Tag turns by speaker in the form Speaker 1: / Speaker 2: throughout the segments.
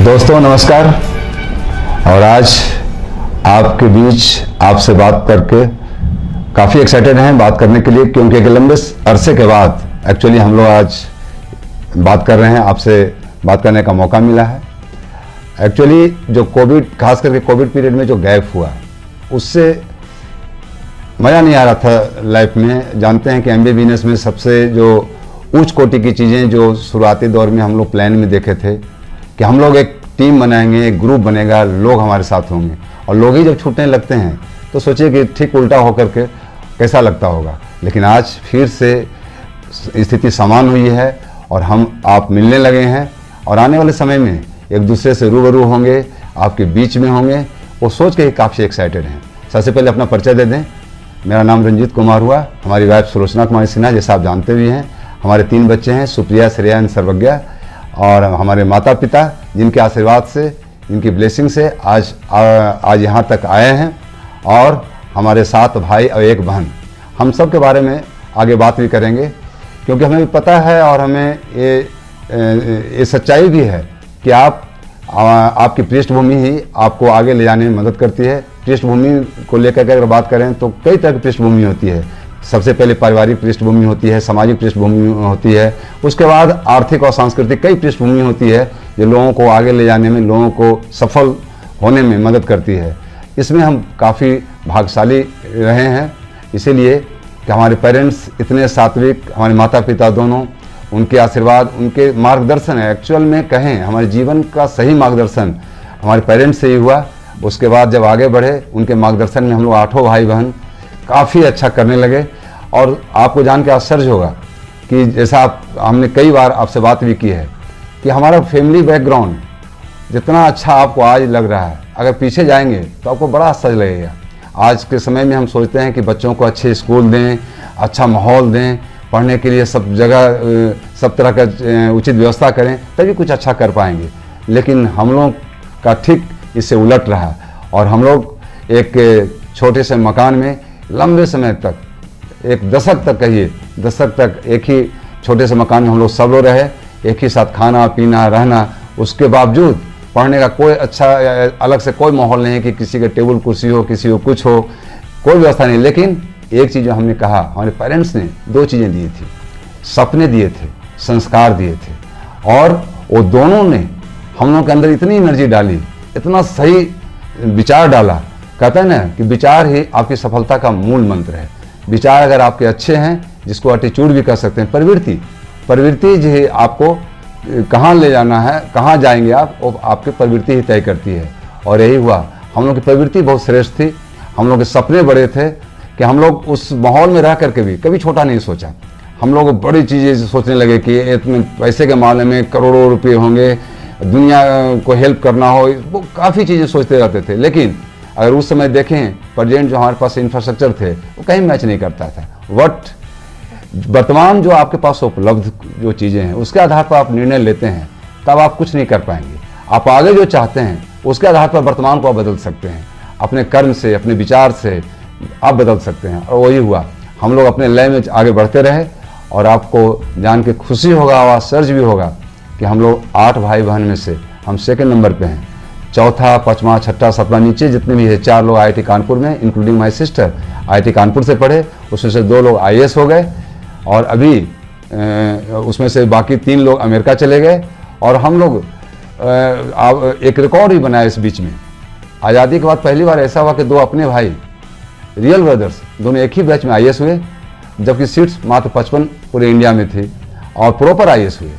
Speaker 1: दोस्तों नमस्कार। और आज आपके बीच आपसे बात करके काफ़ी एक्साइटेड हैं बात करने के लिए, क्योंकि एक लंबे अरसे के बाद एक्चुअली हम लोग आज बात कर रहे हैं, आपसे बात करने का मौका मिला है। एक्चुअली जो कोविड, खास करके कोविड पीरियड में जो गैप हुआ, उससे मज़ा नहीं आ रहा था लाइफ में। जानते हैं कि एमबीए बिजनेस में सबसे जो उच्च कोटि की चीज़ें जो शुरुआती दौर में हम लोग प्लान में देखे थे कि हम लोग एक टीम बनाएंगे, एक ग्रुप बनेगा, लोग हमारे साथ होंगे, और लोग ही जब छूटने लगते हैं तो सोचिए कि ठीक उल्टा होकर के कैसा लगता होगा। लेकिन आज फिर से स्थिति समान हुई है और हम आप मिलने लगे हैं, और आने वाले समय में एक दूसरे से रूबरू होंगे, आपके बीच में होंगे, वो सोच के ही काफ़ी एक्साइटेड हैं। सबसे पहले अपना परिचय दे दें। मेरा नाम रंजीत कुमार हुआ, हमारी वाइफ सुलोचना कुमारी सिन्हा, जैसा आप जानते भी हैं। हमारे 3 बच्चे हैं, सुप्रिया, श्रेया एंड सर्वज्ञा, और हमारे माता पिता जिनके आशीर्वाद से, जिनकी ब्लेसिंग से आज यहाँ तक आए हैं, और हमारे 7 भाई और 1 बहन। हम सब के बारे में आगे बात भी करेंगे, क्योंकि हमें भी पता है और हमें ये सच्चाई भी है कि आपकी पृष्ठभूमि ही आपको आगे ले जाने में मदद करती है। पृष्ठभूमि को लेकर के अगर बात करें तो कई तरह की पृष्ठभूमि होती है। सबसे पहले पारिवारिक पृष्ठभूमि होती है, सामाजिक पृष्ठभूमि होती है, उसके बाद आर्थिक और सांस्कृतिक कई पृष्ठभूमि होती है जो लोगों को आगे ले जाने में, लोगों को सफल होने में मदद करती है। इसमें हम काफ़ी भाग्यशाली रहे हैं, इसीलिए कि हमारे पेरेंट्स इतने सात्विक, हमारे माता पिता दोनों, उनके आशीर्वाद, उनके मार्गदर्शन है। एक्चुअल में कहें हमारे जीवन का सही मार्गदर्शन हमारे पेरेंट्स से ही हुआ। उसके बाद जब आगे बढ़े, उनके मार्गदर्शन में हम लोग 8 भाई बहन काफ़ी अच्छा करने लगे। और आपको जान के आश्चर्य होगा कि जैसा हमने कई बार आपसे बात भी की है कि हमारा फैमिली बैकग्राउंड जितना अच्छा आपको आज लग रहा है, अगर पीछे जाएंगे तो आपको बड़ा आश्चर्य लगेगा। आज के समय में हम सोचते हैं कि बच्चों को अच्छे स्कूल दें, अच्छा माहौल दें, पढ़ने के लिए सब जगह सब तरह का उचित व्यवस्था करें, तभी कुछ अच्छा कर पाएंगे। लेकिन हम लोग का ठीक इससे उलट रहा, और हम लोग एक छोटे से मकान में लंबे समय तक, एक दशक तक, कहिए दशक तक एक ही छोटे से मकान में हम लोग सब लोग रहे, एक ही साथ खाना पीना रहना। उसके बावजूद पढ़ने का कोई अच्छा अलग से कोई माहौल नहीं है कि किसी के टेबल कुर्सी हो, किसी को कुछ हो, कोई व्यवस्था नहीं। लेकिन एक चीज़ जो हमने कहा, हमारे पेरेंट्स ने 2 चीज़ें दी थी, सपने दिए थे, संस्कार दिए थे, और वो दोनों ने हम लोगों के अंदर इतनी एनर्जी डाली, इतना सही विचार डाला। कहते हैं ना कि विचार ही आपकी सफलता का मूल मंत्र है। विचार अगर आपके अच्छे हैं, जिसको एटीट्यूड भी कर सकते हैं, प्रवृत्ति जो आपको कहाँ ले जाना है, कहाँ जाएंगे आप, वो आपकी प्रवृत्ति ही तय करती है। और यही हुआ, हम लोग की प्रवृत्ति बहुत श्रेष्ठ थी, हम लोग के सपने बड़े थे कि हम लोग उस माहौल में रह करके भी कभी छोटा नहीं सोचा। हम लोग बड़ी चीज़ें सोचने लगे कि इतने पैसे के मामले में करोड़ों रुपये होंगे, दुनिया को हेल्प करना हो, वो काफ़ी चीज़ें सोचते रहते थे। लेकिन अगर उस समय देखें, प्रेजेंट जो हमारे पास इंफ्रास्ट्रक्चर थे वो कहीं मैच नहीं करता था। वर्तमान जो आपके पास उपलब्ध जो चीज़ें हैं, उसके आधार पर आप निर्णय लेते हैं, तब आप कुछ नहीं कर पाएंगे। आप आगे जो चाहते हैं उसके आधार पर वर्तमान को आप बदल सकते हैं, अपने कर्म से, अपने विचार से आप बदल सकते हैं। और वही हुआ, हम लोग अपने लय में आगे बढ़ते रहे, और आपको जान के खुशी होगा और आश्चर्य भी होगा कि हम लोग 8 भाई बहन में से हम 2nd नंबर पे हैं। 4था, 5वां, 6ठा, 7वां, नीचे जितने भी है 4 लोग IIT कानपुर में, including my sister, IIT Kanpur से पढ़े। उसमें से 2 लोग IAS हो गए, और अभी उसमें से बाकी 3 लोग अमेरिका चले गए। और हम लोग एक रिकॉर्ड ही बनाया इस बीच में। आज़ादी के बाद पहली बार ऐसा हुआ कि 2 अपने भाई, रियल ब्रदर्स, दोनों एक ही बैच में IAS हुए, जबकि सीट्स मात्र 55 पूरे इंडिया में थी, और प्रॉपर IAS हुए।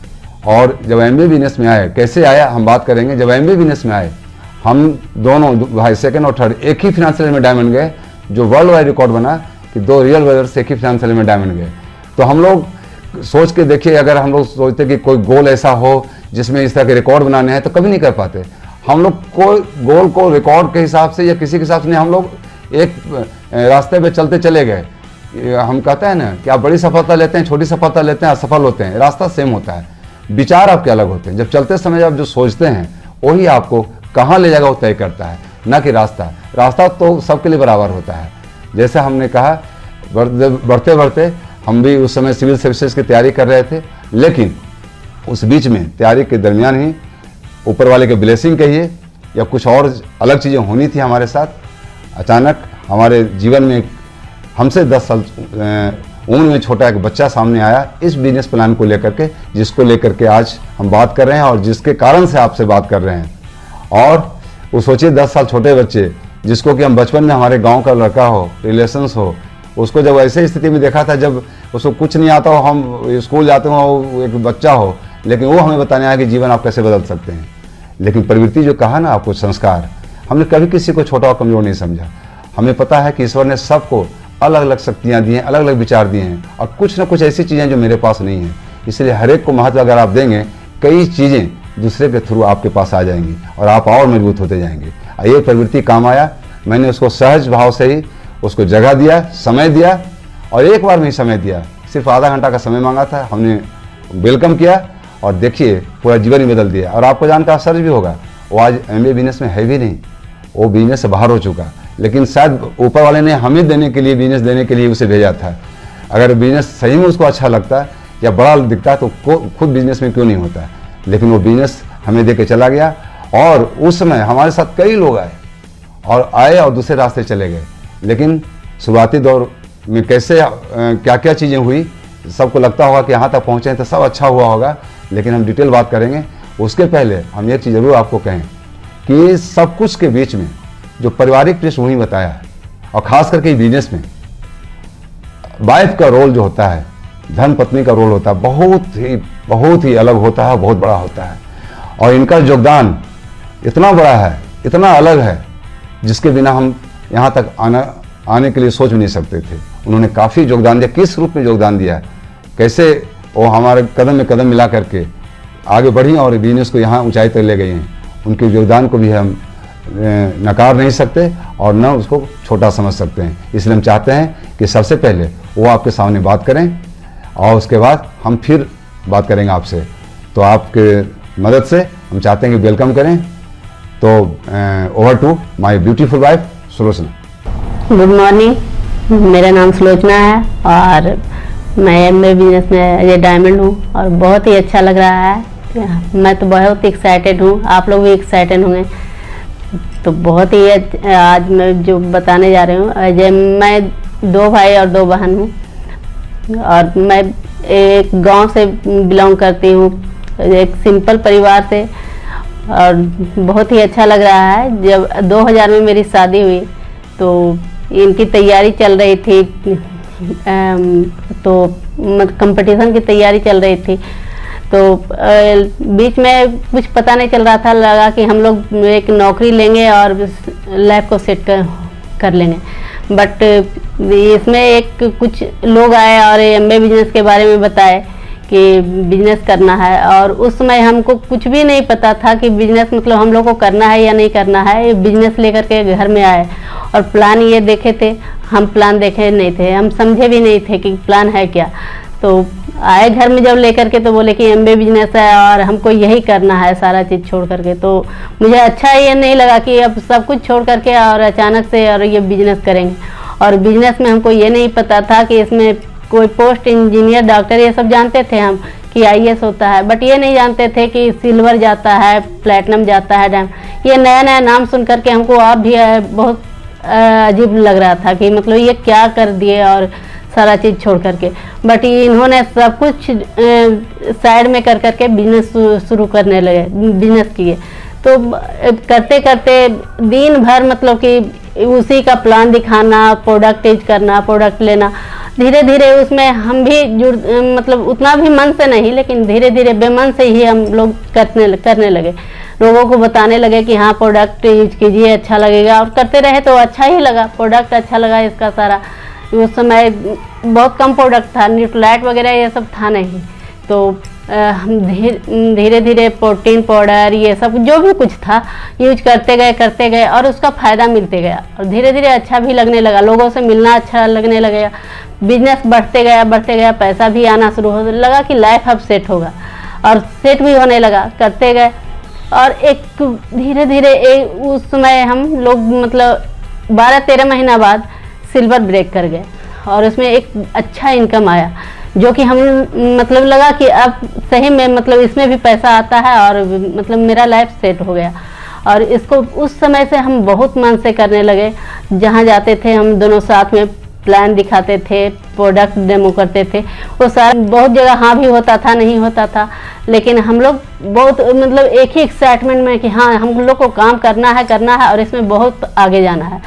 Speaker 1: और जब MBA बिजनेस में आए, कैसे आया हम बात करेंगे। जब MBA बिजनेस में आए, हम दोनों भाई 2nd और 3rd एक ही फाइनेंशियल में डायमंड गए, जो वर्ल्ड वाइड रिकॉर्ड बना कि 2 रियल ब्रदर्स एक ही फाइनेंशियल में डायमंड गए। तो हम लोग सोच के देखिए, अगर हम लोग सोचते कि कोई गोल ऐसा हो जिसमें इस तरह के रिकॉर्ड बनाने हैं, तो कभी नहीं कर पाते। हम लोग कोई गोल को रिकॉर्ड के हिसाब से या किसी के हिसाब से नहीं, हम लोग एक रास्ते पे चलते चले गए। हम कहते हैं ना कि आप बड़ी सफलता लेते हैं, छोटी सफलता लेते हैं, असफल होते हैं, रास्ता सेम होता है, विचार आपके अलग होते हैं। जब चलते समय आप जो सोचते हैं वही आपको कहाँ ले जाएगा वो तय करता है, ना कि रास्ता तो सबके लिए बराबर होता है। जैसे हमने कहा, बढ़ते बढ़ते हम भी उस समय सिविल सर्विसेज की तैयारी कर रहे थे, लेकिन उस बीच में तैयारी के दरमियान ही ऊपर वाले के ब्लेसिंग कहिए या कुछ और अलग चीज़ें होनी थी हमारे साथ, अचानक हमारे जीवन में हमसे 10 साल उम्र में छोटा एक बच्चा सामने आया इस बिजनेस प्लान को लेकर के, जिसको लेकर के आज हम बात कर रहे हैं और जिसके कारण से आपसे बात कर रहे हैं। और वो सोचिए 10 साल छोटे बच्चे जिसको कि हम बचपन में हमारे गांव का लड़का हो, रिलेशंस हो, उसको जब ऐसे स्थिति में देखा था जब उसको कुछ नहीं आता हो, हम स्कूल जाते हो, एक बच्चा हो, लेकिन वो हमें बताने आया कि जीवन आप कैसे बदल सकते हैं। लेकिन प्रवृत्ति जो कहा ना आपको, संस्कार, हमने कभी किसी को छोटा और कमज़ोर नहीं समझा। हमें पता है कि ईश्वर ने सबको अलग अलग शक्तियाँ दी हैं, अलग अलग विचार दिए हैं और कुछ ना कुछ ऐसी चीज़ें जो मेरे पास नहीं हैं। इसलिए हर एक को महत्व अगर आप देंगे, कई चीज़ें दूसरे के थ्रू आपके पास आ जाएंगी और आप और मजबूत होते जाएंगे। ये प्रवृत्ति काम आया, मैंने उसको सहज भाव से ही उसको जगह दिया, समय दिया और एक बार में ही समय दिया, सिर्फ आधा घंटा का समय मांगा था, हमने वेलकम किया और देखिए पूरा जीवन ही बदल दिया। और आपको जानकर आश्चर्य भी होगा, वो आज MBA बिजनेस में है भी नहीं, वो बिजनेस से बाहर हो चुका, लेकिन शायद ऊपर वाले ने हमें देने के लिए, बिजनेस देने के लिए उसे भेजा था। अगर बिजनेस सही में उसको अच्छा लगता या बड़ा दिखता तो खुद बिजनेस में क्यों नहीं होता, लेकिन वो बिजनेस हमें दे के चला गया। और उस समय हमारे साथ कई लोग आए और दूसरे रास्ते चले गए। लेकिन शुरुआती दौर में कैसे क्या क्या चीज़ें हुई, सबको लगता होगा कि यहाँ तक पहुँचे तो सब अच्छा हुआ होगा, लेकिन हम डिटेल बात करेंगे। उसके पहले हम एक चीज़ ज़रूर आपको कहें कि सब कुछ के बीच में जो पारिवारिक पृष्ठभूमि बताया है और ख़ास करके बिजनेस में वाइफ का रोल जो होता है, धर्म पत्नी का रोल होता है, बहुत ही अलग होता है, बहुत बड़ा होता है। और इनका योगदान इतना बड़ा है, इतना अलग है, जिसके बिना हम यहाँ तक आने के लिए सोच भी नहीं सकते थे। उन्होंने काफ़ी योगदान दिया। किस रूप में योगदान दिया, कैसे वो हमारे कदम में कदम मिला करके आगे बढ़ी और बिजनेस को यहाँ ऊंचाई तक ले गई हैं। उनके योगदान को भी हम नकार नहीं सकते और न उसको छोटा समझ सकते हैं। इसलिए हम चाहते हैं कि सबसे पहले वो आपके सामने बात करें और उसके बाद हम फिर बात करेंगे आपसे। तो आपके मदद से हम चाहते हैं कि वेलकम करें। तो over to my beautiful wife Sulochana.
Speaker 2: Good morning, मेरा नाम सुलोचना है और मैं MBA बिजनेस में ये डायमंड हूँ और बहुत ही अच्छा लग रहा है। मैं तो बहुत एक्साइटेड हूँ, आप लोग भी एक्साइटेड होंगे। तो बहुत ही आज मैं जो बताने जा रही हूँ, मैं 2 भाई और 2 बहन हूँ और मैं एक गांव से बिलोंग करती हूँ, एक सिंपल परिवार से। और बहुत ही अच्छा लग रहा है। जब 2000 में मेरी शादी हुई तो इनकी तैयारी चल रही थी, तो कंपटीशन की तैयारी चल रही थी। तो बीच में कुछ पता नहीं चल रहा था, लगा कि हम लोग एक नौकरी लेंगे और लाइफ को सेट कर लेंगे। बट इसमें एक कुछ लोग आए और MBA बिजनेस के बारे में बताए कि बिजनेस करना है। और उस समय हमको कुछ भी नहीं पता था कि बिजनेस मतलब हम लोग को करना है या नहीं करना है। बिजनेस लेकर के घर में आए और प्लान ये देखे थे, हम प्लान देखे नहीं थे, हम समझे भी नहीं थे कि प्लान है क्या। तो आए घर में जब लेकर के तो बोले कि MBA बिजनेस है और हमको यही करना है सारा चीज़ छोड़ करके। तो मुझे अच्छा ये नहीं लगा कि अब सब कुछ छोड़ करके और अचानक से और ये बिजनेस करेंगे। और बिजनेस में हमको ये नहीं पता था कि इसमें कोई पोस्ट, इंजीनियर, डॉक्टर, ये सब जानते थे हम कि IAS होता है, बट ये नहीं जानते थे कि सिल्वर जाता है, प्लेटिनम जाता है, डायमंड। ये नया नया नाम सुन करके हमको आप भी बहुत अजीब लग रहा था कि मतलब ये क्या कर दिए और सारा चीज़ छोड़ करके। बट इन्होंने सब कुछ साइड में कर करके बिजनेस शुरू करने लगे, बिजनेस किए। तो करते करते दिन भर मतलब कि उसी का प्लान दिखाना, प्रोडक्ट यूज करना, प्रोडक्ट लेना। धीरे धीरे उसमें हम भी मतलब उतना भी मन से नहीं, लेकिन धीरे धीरे बेमन से ही हम लोग करने लगे। लोगों को बताने लगे कि हाँ प्रोडक्ट यूज कीजिए, अच्छा लगेगा। और करते रहे तो अच्छा ही लगा, प्रोडक्ट अच्छा लगा इसका सारा। उस समय बहुत कम प्रोडक्ट था, न्यूट्रलाइट वगैरह ये सब था नहीं। तो हम धीरे धीरे प्रोटीन पाउडर ये सब जो भी कुछ था यूज करते गए और उसका फ़ायदा मिलते गया। और धीरे धीरे अच्छा भी लगने लगा, लोगों से मिलना अच्छा लगने लगेगा, बिजनेस बढ़ते गया, पैसा भी आना शुरू हो लगा कि लाइफ अब सेट होगा। और सेट भी होने लगा, करते गए। और एक धीरे धीरे उस समय हम लोग मतलब 12-13 महीना बाद सिल्वर ब्रेक कर गए और उसमें एक अच्छा इनकम आया। जो कि हम मतलब लगा कि अब सही में मतलब इसमें भी पैसा आता है और मतलब मेरा लाइफ सेट हो गया। और इसको उस समय से हम बहुत मन से करने लगे। जहाँ जाते थे हम दोनों साथ में प्लान दिखाते थे, प्रोडक्ट डेमो करते थे, वो सारा बहुत जगह हाँ भी होता था, नहीं होता था, लेकिन हम लोग बहुत मतलब एक ही एक्साइटमेंट में कि हाँ हम लोग को काम करना है और इसमें बहुत आगे जाना है।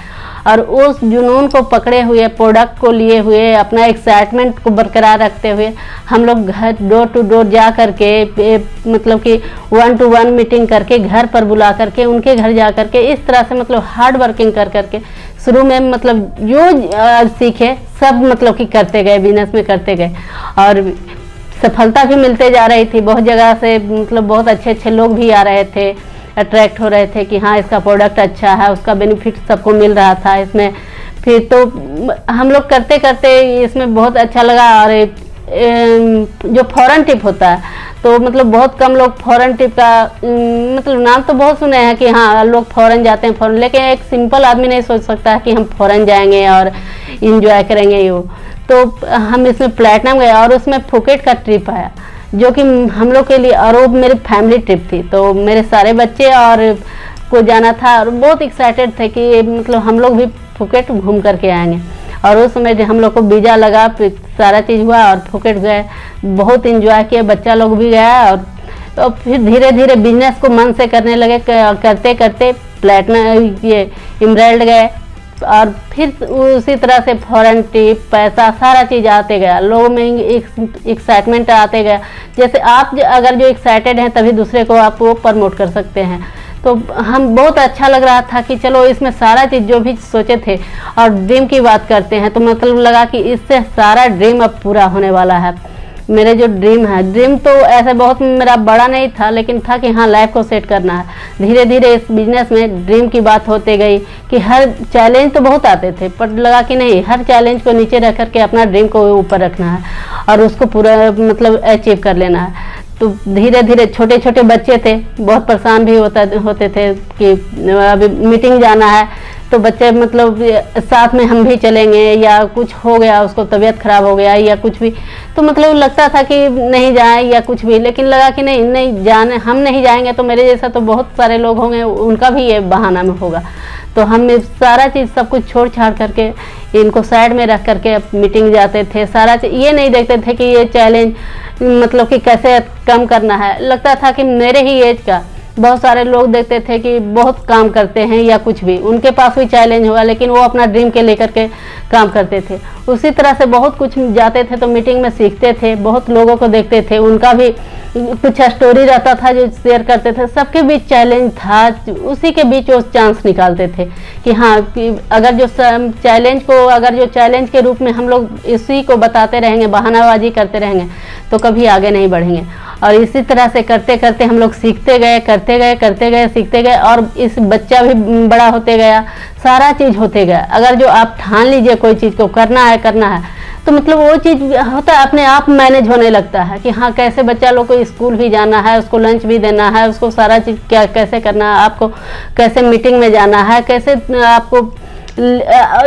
Speaker 2: और उस जुनून को पकड़े हुए, प्रोडक्ट को लिए हुए, अपना एक्साइटमेंट को बरकरार रखते हुए हम लोग घर डोर टू डोर जा करके मतलब कि 1-to-1 मीटिंग करके, घर पर बुला करके, उनके घर जा करके, इस तरह से मतलब हार्ड वर्किंग कर करके शुरू में मतलब जो सीखे सब मतलब कि करते गए, बिजनेस में करते गए और सफलता भी मिलते जा रही थी। बहुत जगह से मतलब बहुत अच्छे अच्छे लोग भी आ रहे थे, अट्रैक्ट हो रहे थे कि हाँ इसका प्रोडक्ट अच्छा है, उसका बेनिफिट सबको मिल रहा था इसमें। फिर तो हम लोग करते करते इसमें बहुत अच्छा लगा। और जो फॉरेन टिप होता है तो मतलब बहुत कम लोग फॉरेन टिप का मतलब नाम तो बहुत सुने हैं कि हाँ लोग फॉरेन जाते हैं फॉरेन, लेकिन एक सिंपल आदमी नहीं सोच सकता कि हम फॉरेन जाएंगे और इंजॉय करेंगे ये। तो हम इसमें प्लेटिनम गए और उसमें फुकेट का ट्रिप आया जो कि हम लोग के लिए, और वो मेरी फैमिली ट्रिप थी, तो मेरे सारे बच्चे और को जाना था और बहुत एक्साइटेड थे कि मतलब हम लोग भी फुकेट घूम करके आएंगे। और उस समय हम लोग को वीज़ा लगा, सारा चीज़ हुआ और फुकेट गए, बहुत इंजॉय किया, बच्चा लोग भी गया। और तो फिर धीरे धीरे बिजनेस को मन से करने लगे, करते करते प्लेटिनम ये इमराल्ड गए और फिर उसी तरह से फॉरेन ट्रिप, पैसा, सारा चीज़ आते गया, लोगों में एक्साइटमेंट आते गया। जैसे आप अगर जो एक्साइटेड हैं तभी दूसरे को आप वो प्रमोट कर सकते हैं। तो हम बहुत अच्छा लग रहा था कि चलो इसमें सारा चीज़ जो भी सोचे थे। और ड्रीम की बात करते हैं तो मतलब लगा कि इससे सारा ड्रीम अब पूरा होने वाला है। मेरे जो ड्रीम है, ड्रीम तो ऐसे बहुत मेरा बड़ा नहीं था, लेकिन था कि हाँ लाइफ को सेट करना है। धीरे धीरे इस बिजनेस में ड्रीम की बात होते गई कि हर चैलेंज तो बहुत आते थे, पर लगा कि नहीं, हर चैलेंज को नीचे रख करके अपना ड्रीम को ऊपर रखना है और उसको पूरा मतलब अचीव कर लेना है। तो धीरे धीरे छोटे छोटे बच्चे थे, बहुत परेशान भी होते थे कि अभी मीटिंग जाना है, तो बच्चे मतलब साथ में हम भी चलेंगे, या कुछ हो गया उसको तबीयत खराब हो गया या कुछ भी, तो मतलब लगता था कि नहीं जाए या कुछ भी, लेकिन लगा कि नहीं जाने, हम नहीं जाएंगे तो मेरे जैसा तो बहुत सारे लोग होंगे, उनका भी ये बहाना में होगा। तो हम सारा चीज़ सब कुछ छोड़ छाड़ करके इनको साइड में रख करके मीटिंग जाते थे। सारा चीज़ ये नहीं देखते थे कि ये चैलेंज मतलब कि कैसे कम करना है। लगता था कि मेरे ही एज का बहुत सारे लोग देखते थे कि बहुत काम करते हैं या कुछ भी, उनके पास भी चैलेंज होगा, लेकिन वो अपना ड्रीम के लेकर के काम करते थे। उसी तरह से बहुत कुछ जाते थे तो मीटिंग में सीखते थे, बहुत लोगों को देखते थे, उनका भी कुछ स्टोरी रहता था जो शेयर करते थे। सबके बीच चैलेंज था, उसी के बीच वो चांस निकालते थे कि हाँ कि अगर जो चैलेंज के रूप में हम लोग इसी को बताते रहेंगे, बहानाबाजी करते रहेंगे, तो कभी आगे नहीं बढ़ेंगे। और इसी तरह से करते करते हम लोग सीखते गए, करते गए, सीखते गए, और इस बच्चा भी बड़ा होते गया, सारा चीज़ होते गया। अगर जो आप ठान लीजिए कोई चीज़ को करना है तो मतलब वो चीज़ होता है, अपने आप मैनेज होने लगता है कि हाँ कैसे बच्चा लोग को स्कूल भी जाना है, उसको लंच भी देना है, उसको सारा चीज़ कैसे करना है, आपको कैसे मीटिंग में जाना है, कैसे आपको,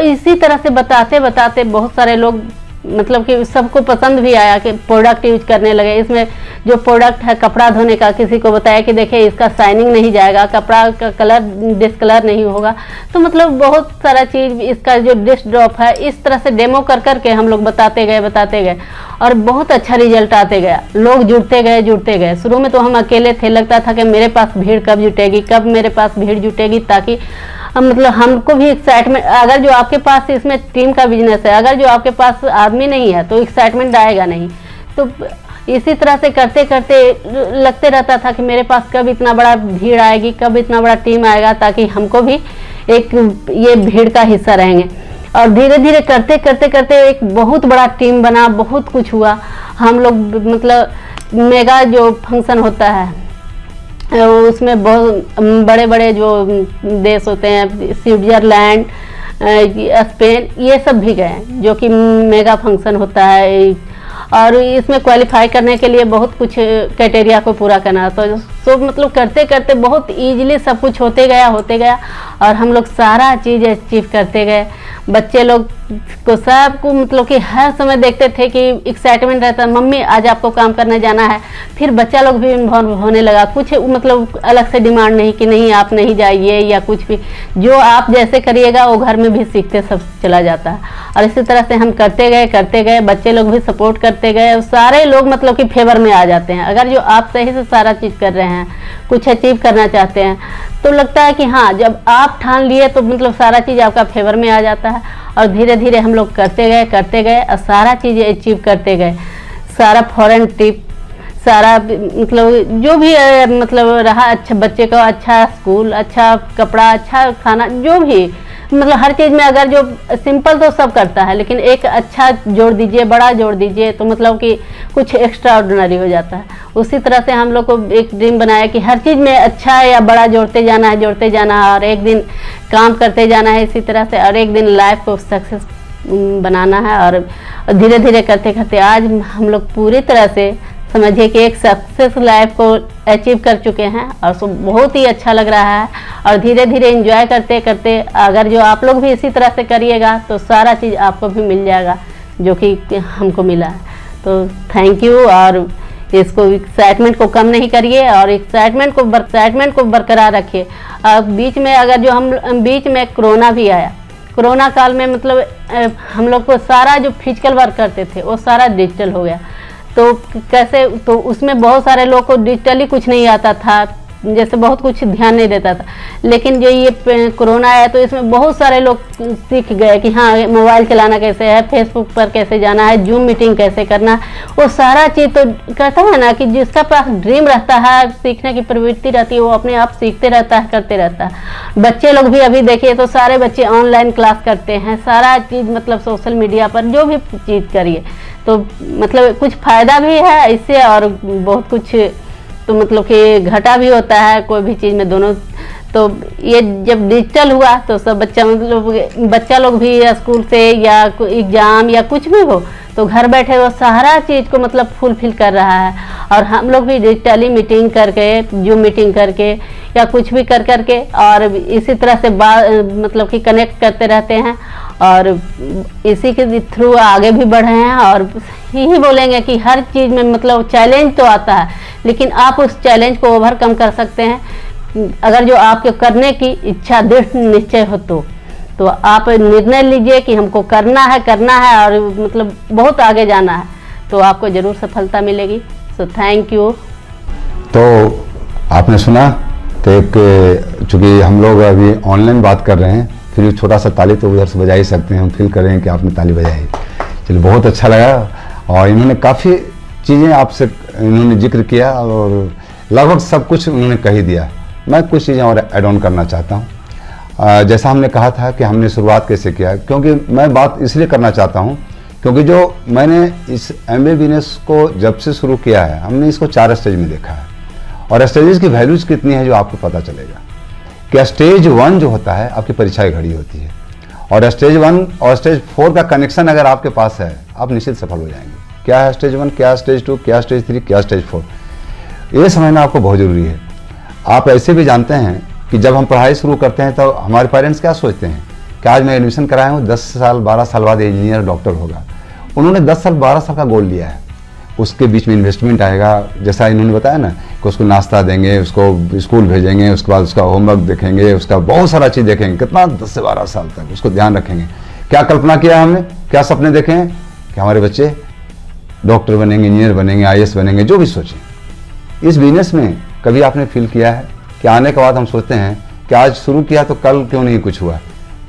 Speaker 2: इसी तरह से बताते बताते बहुत सारे लोग मतलब कि सबको पसंद भी आया कि प्रोडक्ट यूज करने लगे। इसमें जो प्रोडक्ट है कपड़ा धोने का, किसी को बताया कि देखिए इसका शाइनिंग नहीं जाएगा, कपड़ा का कलर डिस्कलर नहीं होगा, तो मतलब बहुत सारा चीज़, इसका जो डिश ड्रॉप है, इस तरह से डेमो कर करके हम लोग बताते गए और बहुत अच्छा रिजल्ट आते गया। लोग जुड़ते गए। शुरू में तो हम अकेले थे, लगता था कि मेरे पास भीड़ कब मेरे पास भीड़ जुटेगी, ताकि मतलब हमको भी एक्साइटमेंट, अगर जो आपके पास इसमें टीम का बिजनेस है, अगर जो आपके पास आदमी नहीं है तो एक्साइटमेंट आएगा नहीं। तो इसी तरह से करते करते लगते रहता था कि मेरे पास कब इतना बड़ा भीड़ आएगी, कब इतना बड़ा टीम आएगा, ताकि हमको भी एक ये भीड़ का हिस्सा रहेंगे। और धीरे धीरे करते करते एक बहुत बड़ा टीम बना, बहुत कुछ हुआ। हम लोग मतलब मेगा जो फंक्शन होता है उसमें बहुत बड़े बड़े जो देश होते हैं, स्विट्जरलैंड, स्पेन, ये सब भी गए, जो कि मेगा फंक्शन होता है। और इसमें क्वालिफाई करने के लिए बहुत कुछ क्राइटेरिया को पूरा करना, तो मतलब करते करते बहुत इजीली सब कुछ होते गया और हम लोग सारा चीज़ अचीव करते गए। बच्चे लोग को सबको मतलब कि हर समय देखते थे कि एक्साइटमेंट रहता, मम्मी आज आपको काम करने जाना है। फिर बच्चा लोग भी इन्वॉल्व होने लगा, कुछ मतलब अलग से डिमांड नहीं कि नहीं आप नहीं जाइए या कुछ भी, जो आप जैसे करिएगा वो घर में भी सीखते सब चला जाता है। और इसी तरह से हम करते गए, बच्चे लोग भी सपोर्ट करते गए, सारे लोग मतलब कि फेवर में आ जाते हैं। अगर जो आप सही से सारा चीज़ कर रहे हैं, कुछ अचीव करना चाहते हैं, तो लगता है कि हाँ जब आप ठान लिए तो मतलब सारा चीज़ आपका फेवर में आ जाता है। और धीरे धीरे हम लोग करते गए और सारा चीज़ें अचीव करते गए। सारा फॉरेन ट्रिप, सारा मतलब जो भी मतलब रहा, अच्छा बच्चे का अच्छा स्कूल, अच्छा कपड़ा, अच्छा खाना, जो भी मतलब हर चीज़ में अगर जो सिंपल तो सब करता है, लेकिन एक अच्छा जोड़ दीजिए, बड़ा जोड़ दीजिए तो मतलब कि कुछ एक्स्ट्रा ऑर्डिनरी हो जाता है। उसी तरह से हम लोग को एक ड्रीम बनाया कि हर चीज़ में अच्छा या बड़ा जोड़ते जाना है और एक दिन काम करते जाना है इसी तरह से, और एक दिन लाइफ को सक्सेस बनाना है। और धीरे धीरे करते करते आज हम लोग पूरी तरह से समझिए कि एक सक्सेस लाइफ को अचीव कर चुके हैं और सो बहुत ही अच्छा लग रहा है। और धीरे धीरे एंजॉय करते करते अगर जो आप लोग भी इसी तरह से करिएगा तो सारा चीज़ आपको भी मिल जाएगा जो कि हमको मिला है। तो थैंक यू। और इसको एक्साइटमेंट को कम नहीं करिए और एक्साइटमेंट को बरकरार रखिए। बीच में अगर जो बीच में कोरोना भी आया, कोरोना काल में मतलब हम लोग को सारा जो फिजिकल वर्क करते थे वो सारा डिजिटल हो गया। तो कैसे, तो उसमें बहुत सारे लोग को डिजिटली कुछ नहीं आता था, जैसे बहुत कुछ ध्यान नहीं देता था। लेकिन जो ये कोरोना आया तो इसमें बहुत सारे लोग सीख गए कि हाँ मोबाइल चलाना कैसे है, फेसबुक पर कैसे जाना है, जूम मीटिंग कैसे करना, वो सारा चीज़ तो कहता है ना कि जिसका पास ड्रीम रहता है, सीखने की प्रवृत्ति रहती है, वो अपने आप सीखते रहता है, करते रहता है। बच्चे लोग भी अभी देखिए तो सारे बच्चे ऑनलाइन क्लास करते हैं, सारा चीज़ मतलब सोशल मीडिया पर जो भी चीज़ करिए तो मतलब कुछ फ़ायदा भी है इससे और बहुत कुछ तो मतलब कि घाटा भी होता है कोई भी चीज़ में, दोनों। तो ये जब डिजिटल हुआ तो सब बच्चा लोग भी या स्कूल से या एग्ज़ाम या कुछ भी हो तो घर बैठे वो सारा चीज़ को मतलब फुलफिल कर रहा है। और हम लोग भी डिजिटली मीटिंग करके, जूम मीटिंग करके या कुछ भी कर करके और इसी तरह से मतलब कि कनेक्ट करते रहते हैं और इसी के थ्रू आगे भी बढ़े हैं। और यही बोलेंगे कि हर चीज़ में मतलब चैलेंज तो आता है, लेकिन आप उस चैलेंज को ओवरकम कर सकते हैं अगर जो आपके करने की इच्छा, दृढ़ निश्चय हो तो आप निर्णय लीजिए कि हमको करना है और मतलब बहुत आगे जाना है, तो आपको ज़रूर सफलता मिलेगी। So thank you.
Speaker 1: तो आपने सुना, तो एक चूँकि हम लोग अभी ऑनलाइन बात कर रहे हैं, फिर छोटा सा ताली तो उधर से बजा ही सकते हैं, हम फील कर रहे हैं कि आपने ताली बजाई। चलिए, बहुत अच्छा लगा। और इन्होंने काफ़ी चीज़ें आपसे इन्होंने जिक्र किया और लगभग सब कुछ उन्होंने कह ही दिया। मैं कुछ चीज़ें और ऐड ऑन करना चाहता हूँ। जैसा हमने कहा था कि हमने शुरुआत कैसे किया, क्योंकि मैं बात इसलिए करना चाहता हूँ क्योंकि जो मैंने इस MBA बिजनेस को जब से शुरू किया है, हमने इसको 4 स्टेज में देखा है। और स्टेजेस की वैल्यूज कितनी है जो आपको पता चलेगा कि स्टेज 1 जो होता है आपकी परीक्षा की घड़ी होती है, और स्टेज 1 और स्टेज 4 का कनेक्शन अगर आपके पास है आप निश्चित सफल हो जाएंगे। क्या है स्टेज 1, क्या स्टेज 2, क्या स्टेज 3, क्या स्टेज 4, ये समझना आपको बहुत ज़रूरी है। आप ऐसे भी जानते हैं कि जब हम पढ़ाई शुरू करते हैं तो हमारे पेरेंट्स क्या सोचते हैं कि आज मैं एडमिशन कराया हूँ, 10 साल 12 साल बाद इंजीनियर डॉक्टर होगा। उन्होंने 10 साल 12 साल का गोल लिया है, उसके बीच में इन्वेस्टमेंट आएगा, जैसा इन्होंने बताया ना कि उसको नाश्ता देंगे, उसको स्कूल भेजेंगे, उसके बाद उसका होमवर्क देखेंगे, उसका बहुत सारा चीज़ देखेंगे, कितना 10 से 12 साल तक उसको ध्यान रखेंगे। क्या कल्पना किया हमने, क्या सपने देखे हैं कि हमारे बच्चे डॉक्टर बनेंगे, इंजीनियर बनेंगे, IAS बनेंगे, जो भी सोचें। इस बिजनेस में कभी आपने फील किया है कि आने के बाद हम सोचते हैं कि आज शुरू किया तो कल क्यों नहीं कुछ हुआ,